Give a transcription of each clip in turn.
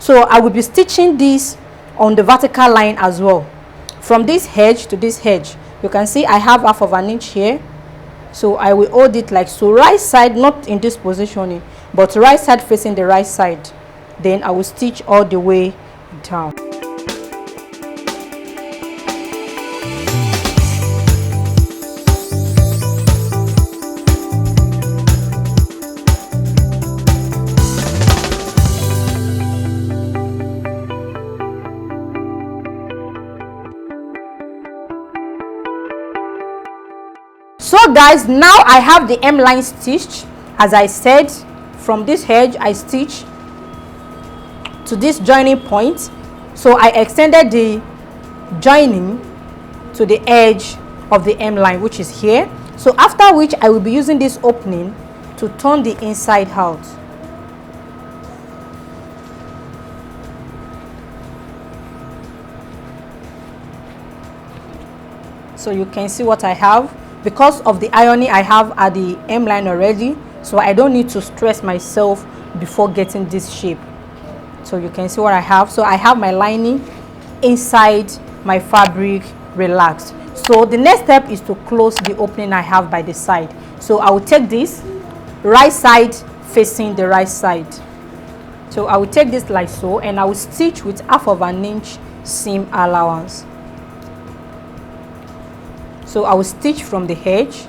So I will be stitching this on the vertical line as well, from this edge to this edge. You can see I have half of an inch here, so I will hold it like so, right side not in this positioning, but right side facing the right side. Then I will stitch all the way down. So guys, now I have the hemline stitched. As I said, from this edge I stitch to this joining point, so I extended the joining to the edge of the hemline, which is here. So after which I will be using this opening to turn the inside out. So you can see what I have. Because of the ironing I have at the hemline already, so I don't need to stress myself before getting this shape. So you can see what I have. So I have my lining inside my fabric relaxed. So the next step is to close the opening I have by the side. So I will take this right side facing the right side. So I will take this like so, and I will stitch with half of an inch seam allowance. So I will stitch from the edge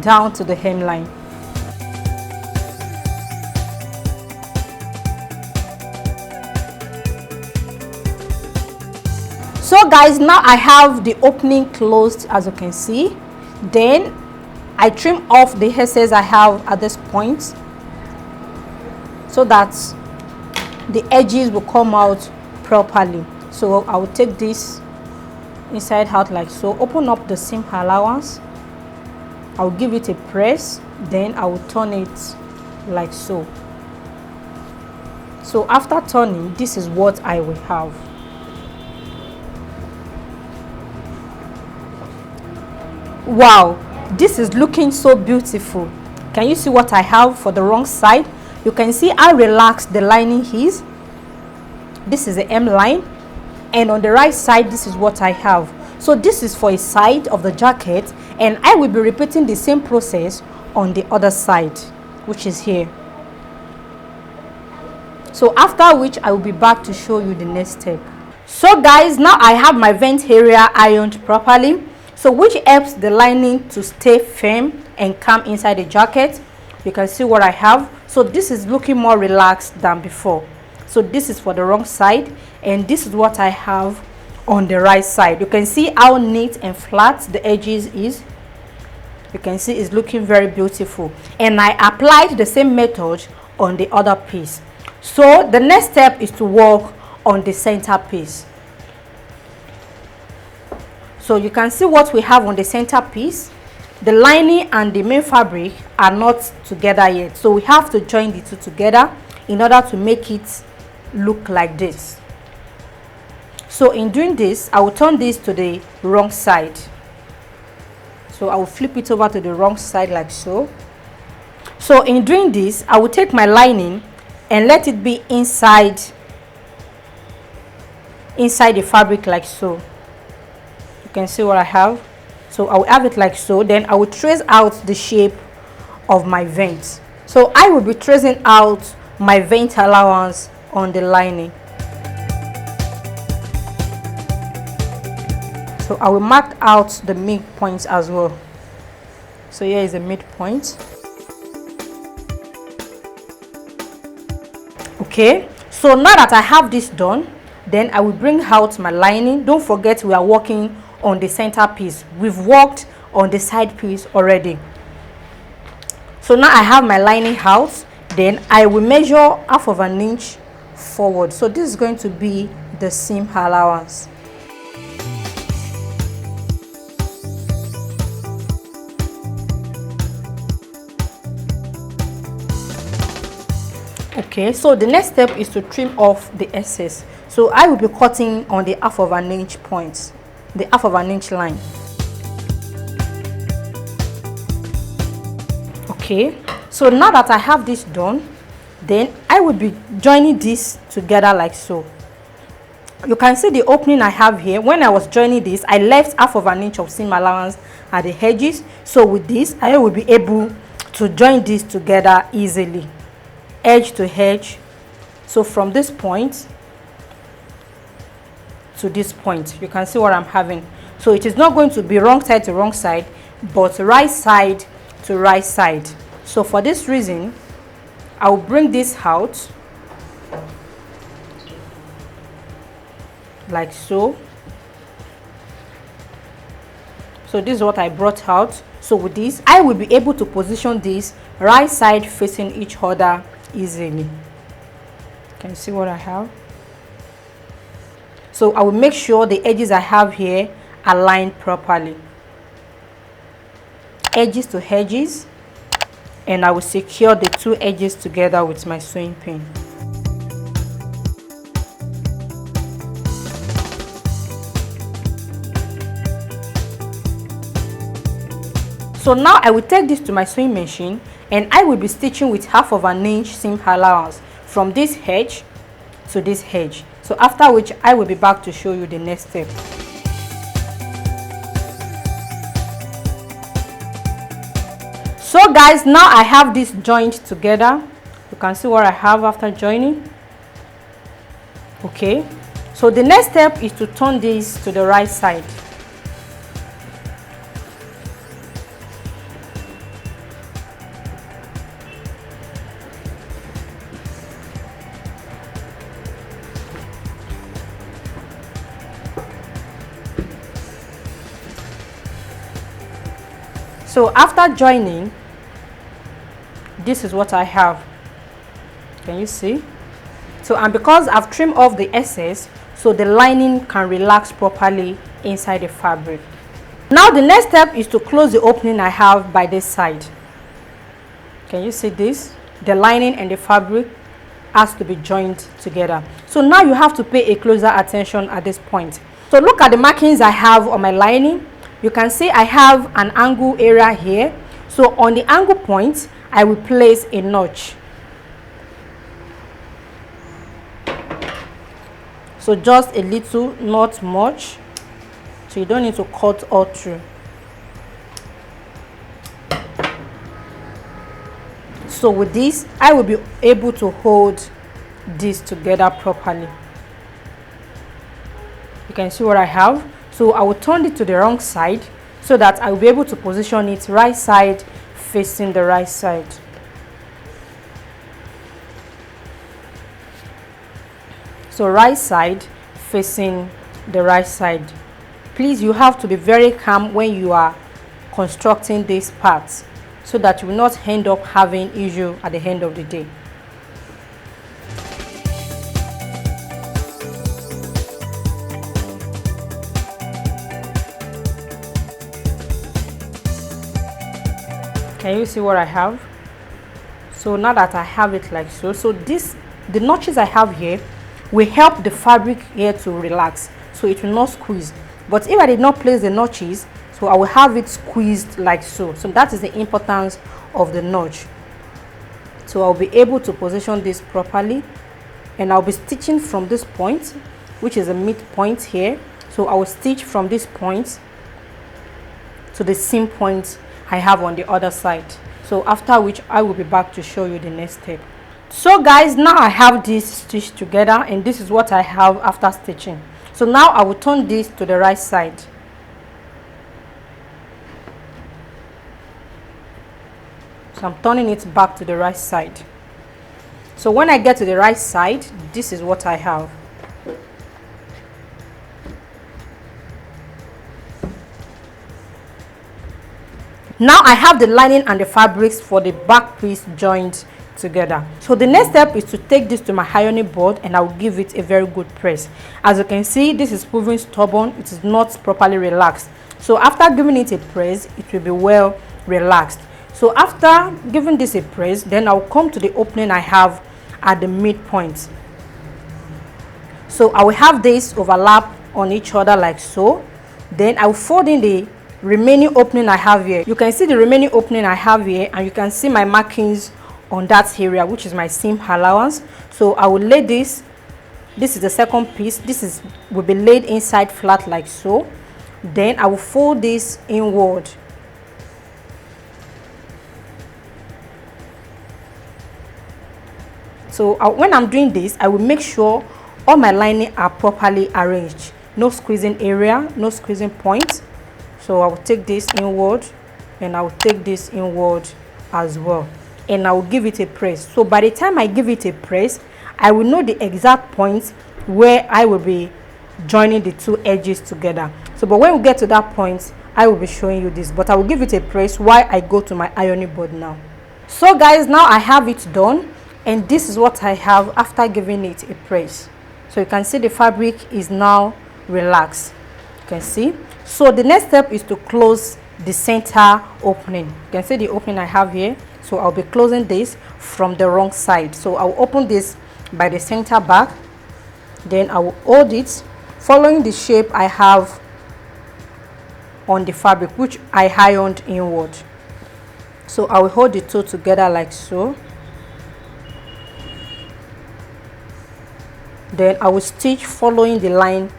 down to the hemline. So guys, now I have the opening closed, as you can see. Then I trim off the excess I have at this point, so that the edges will come out properly. So I will take this inside out like so, open up the seam allowance, I'll give it a press, then I will turn it like so. So after turning, this is what I will have. Wow, this is looking so beautiful. Can you see what I have for the wrong side? You can see how relaxed the lining is. This is the hemline, and on the right side this is what I have. So this is for a side of the jacket, and I will be repeating the same process on the other side, which is here. So after which I will be back to show you the next step. So guys, now I have my vent area ironed properly, so which helps the lining to stay firm and calm inside the jacket. You can see what I have. So this is looking more relaxed than before. So this is for the wrong side, and this is what I have on the right side. You can see how neat and flat the edges is. You can see it's looking very beautiful, and I applied the same method on the other piece. So the next step is to work on the center piece. So you can see what we have on the center piece. The lining and the main fabric are not together yet, so we have to join the two together in order to make it look like this. So in doing this, I will turn this to the wrong side. So I will flip it over to the wrong side like so. So in doing this, I will take my lining and let it be inside the fabric like so. You can see what I have. So I will have it like so. Then I will trace out the shape of my vent. So I will be tracing out my vent allowance on the lining. So I will mark out the midpoint as well. So here is the midpoint. Okay, so now that I have this done, then I will bring out my lining. Don't forget, we are working on the center piece. We've worked on the side piece already. So now I have my lining out. Then I will measure half of an inch forward. So this is going to be the seam allowance. Okay, so the next step is to trim off the excess. So I will be cutting on the half of an inch point, the half of an inch line. Okay, so now that I have this done, Then I will be joining this together like so. You can see the opening I have here. When I was joining this, I left half of an inch of seam allowance at the edges. So with this, I will be able to join this together easily, edge to edge. So from this point to this point, you can see what I'm having. So it is not going to be wrong side to wrong side, but right side to right side. So for this reason, I will bring this out like so. So this is what I brought out. So with this, I will be able to position this right side facing each other easily. Can you see what I have? So I will make sure the edges I have here align properly, edges to edges, and I will secure the two edges together with my sewing pin. So now I will take this to my sewing machine and I will be stitching with half of an inch seam allowance from this edge to this edge. So after which I will be back to show you the next step. So guys, now I have this joined together. You can see what I have after joining. Okay, so the next step is to turn this to the right side. So after joining, this is what I have. Can you see? So, and because I've trimmed off the excess, so the lining can relax properly inside the fabric. Now the next step is to close the opening I have by this side. Can you see this? The lining and the fabric has to be joined together. So now you have to pay a closer attention at this point. So look at the markings I have on my lining. You can see I have an angle area here. So on the angle point, I will place a notch. So just a little, not much. So you don't need to cut all through. So with this, I will be able to hold this together properly. You can see what I have. So I will turn it to the wrong side so that I will be able to position it right side facing the right side. So right side facing the right side. Please, you have to be very calm when you are constructing these parts so that you will not end up having issue at the end of the day. Can you see what I have? So now that I have it like so, the notches I have here will help the fabric here to relax, so it will not squeeze. But if I did not place the notches, so I will have it squeezed like so. So that is the importance of the notch. So I'll be able to position this properly, and I'll be stitching from this point, which is a midpoint here. So I will stitch from this point to the seam point I have on the other side. So after which I will be back to show you the next step. So guys, now I have this stitched together, and this is what I have after stitching. So now I will turn this to the right side. So I'm turning it back to the right side. So when I get to the right side, this is what I have. Now I have the lining and the fabrics for the back piece joined together. So the next step is to take this to my ironing board, and I will give it a very good press. As you can see, this is proving stubborn. It is not properly relaxed. So after giving it a press, it will be well relaxed. So after giving this a press, then I'll come to the opening I have at the midpoint. So I will have this overlap on each other like so. Then I will fold in the remaining opening I have here. You can see the remaining opening I have here, and you can see my markings on that area, which is my seam allowance. So I will lay this. This is the second piece. Will be laid inside flat like so. Then I will fold this inward. So when I'm doing this, I will make sure all my lining are properly arranged. No squeezing area, no squeezing point. So I will take this inward and I will take this inward as well. And I will give it a press. So by the time I give it a press, I will know the exact point where I will be joining the two edges together. So but when we get to that point, I will be showing you this, but I will give it a press while I go to my ironing board now. So guys, now I have it done, and this is what I have after giving it a press. So you can see the fabric is now relaxed. You can see. So the next step is to close the center opening. You can see the opening I have here. So I'll be closing this from the wrong side. So I'll open this by the center back, then I will hold it following the shape I have on the fabric, which I ironed inward. So I will hold the two together like so. Then I will stitch following the line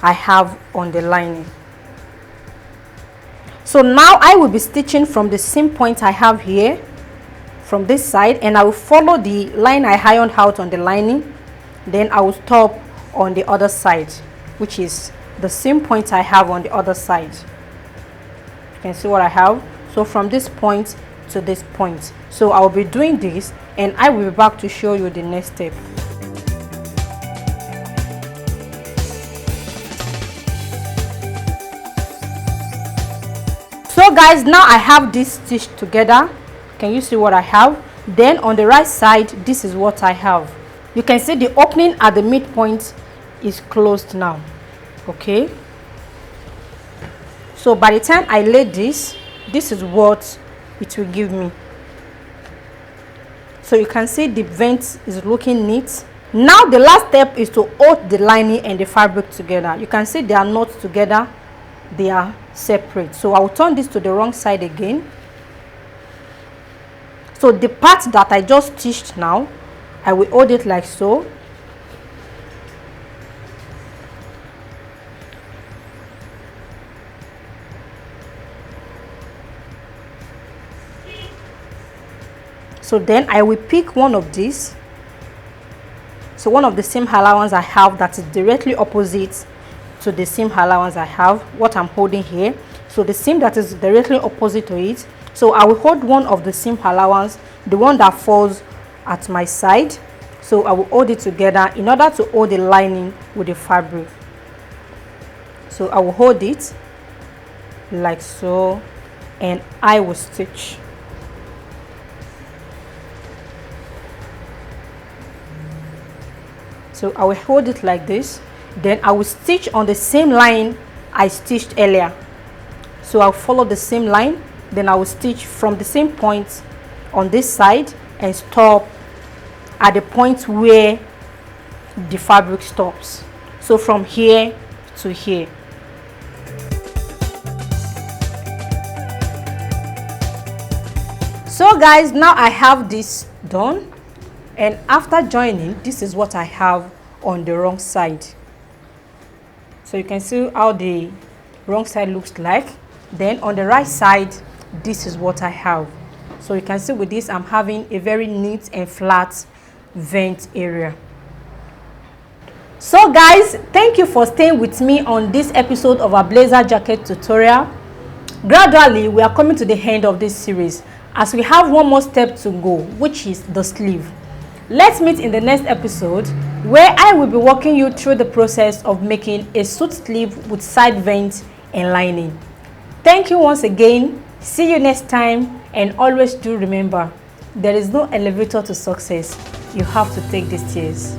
I have on the lining. So now I will be stitching from the seam point I have here from this side, and I will follow the line I ironed out on the lining. Then I will stop on the other side, which is the seam point I have on the other side. You can see what I have. So from this point to this point. So I will be doing this, and I will be back to show you the next step. So guys, now I have this stitched together. Can you see what I have? Then on the right side, this is what I have. You can see the opening at the midpoint is closed now. Okay, so by the time I lay this is what it will give me. So you can see the vent is looking neat. Now the last step is to hold the lining and the fabric together. You can see they are not together, they are separate. So I will turn this to the wrong side again. So the part that I just stitched now, I will hold it like so. So then I will pick one of these. So one of the seam allowance I have that is directly opposite to the seam allowance I have, what I'm holding here. So the seam that is directly opposite to it. So I will hold one of the seam allowance, the one that falls at my side. So I will hold it together in order to hold the lining with the fabric. So I will hold it like so, and I will stitch. So I will hold it like this, then I will stitch on the same line I stitched earlier. So I'll follow the same line, then I will stitch from the same point on this side and stop at the point where the fabric stops. So from here to here. So guys, now I have this done, and after joining, this is what I have on the wrong side. So you can see how the wrong side looks like. Then on the right side, this is what I have. So you can see with this, I'm having a very neat and flat vent area. So guys, thank you for staying with me on this episode of our blazer jacket tutorial. Gradually, we are coming to the end of this series as we have one more step to go, which is the sleeve. Let's meet in the next episode where I will be walking you through the process of making a suit sleeve with side vent and lining. Thank you once again. See you next time, and always do remember, there is no elevator to success. You have to take the stairs.